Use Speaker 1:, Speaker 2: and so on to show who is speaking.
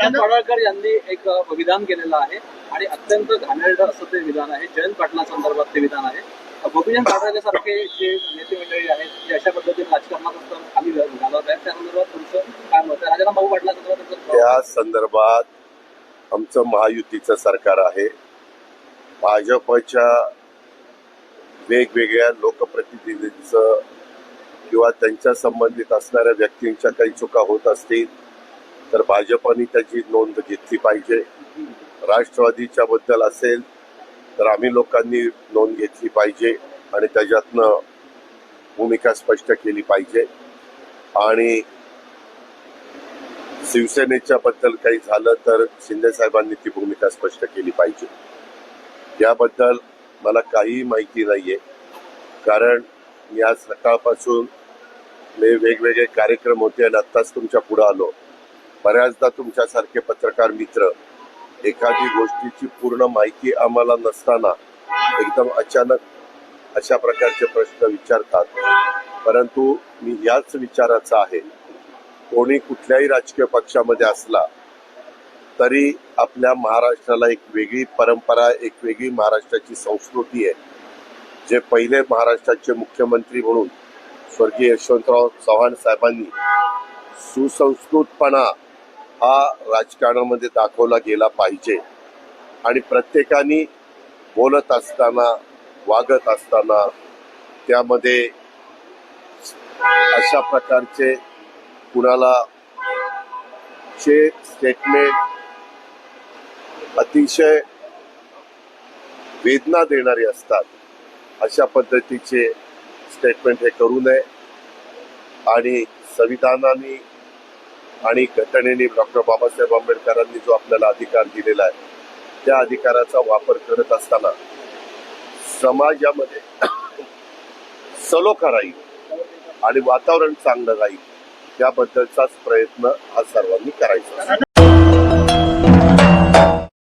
Speaker 1: गोपीचंद पडळकर यांनी एक विधान केलेलं आहे आणि अत्यंत घाणेरडं असं ते विधान आहे. जयंत पाटलांसंदर्भात ते विधान आहे. गोपीचंद पडळकर सारखे जे नेते मंडळी आहेत जे अशा पद्धतीने राजकारणात खाली घालवत आहेत त्या संदर्भात तुमचं काय मत आहे? राजाराम भाऊ पाटलांसंदर्भात
Speaker 2: त्या संदर्भात आमचं महायुतीचं सरकार आहे. भाजपच्या वेगवेगळ्या लोकप्रतिनिधींचं किंवा त्यांच्या संबंधित असणाऱ्या व्यक्तींच्या काही चुका होत असतील तर भाजपने त्याची नोंद घेतली पाहिजे. राष्ट्रवादीच्या बद्दल असेल तर आम्ही लोकांनी नोंद घेतली पाहिजे आणि त्याच्यातनं भूमिका स्पष्ट केली पाहिजे. आणि शिवसेनेच्या बद्दल काही झालं तर शिंदे साहेबांनी ती भूमिका स्पष्ट केली पाहिजे. याबद्दल मला काही माहिती नाहीये, कारण मी आज सकाळपासून वेगवेगळे कार्यक्रम होते आणि आत्ताच तुमच्या पुढे आलो. बऱ्याचदा तुमच्यासारखे पत्रकार मित्र एखादी गोष्टीची पूर्ण माहिती आम्हाला नसताना एकदम अचानक अशा प्रकारचे प्रश्न विचारतात. परंतु मी याच विचाराचा आहे, कोणी कुठल्याही राजकीय पक्षामध्ये असला तरी आपल्या महाराष्ट्राला एक वेगळी परंपरा, एक वेगळी महाराष्ट्राची संस्कृती आहे. जे पहिले महाराष्ट्राचे मुख्यमंत्री म्हणून स्वर्गीय यशवंतराव चव्हाण साहेबांनी सुसंस्कृतपणा हा राजकारणामध्ये दाखवला गेला पाहिजे. आणि प्रत्येकाने बोलत असताना, वागत असताना त्यामध्ये अशा प्रकारचे कुणाला चे स्टेटमेंट अतिशय वेदना देणारे असतात, अशा पद्धतीचे स्टेटमेंट हे करू नये. आणि संविधानाने आणि घटनेने डॉक्टर बाबासाहेब आंबेडकरांनी जो आपल्याला अधिकार दिलेला आहे त्या अधिकाराचा वापर करत असताना समाजामध्ये सलोखा राहील आणि वातावरण चांगलं राहील त्याबद्दलचाच प्रयत्न हा सर्वांनी करायचा.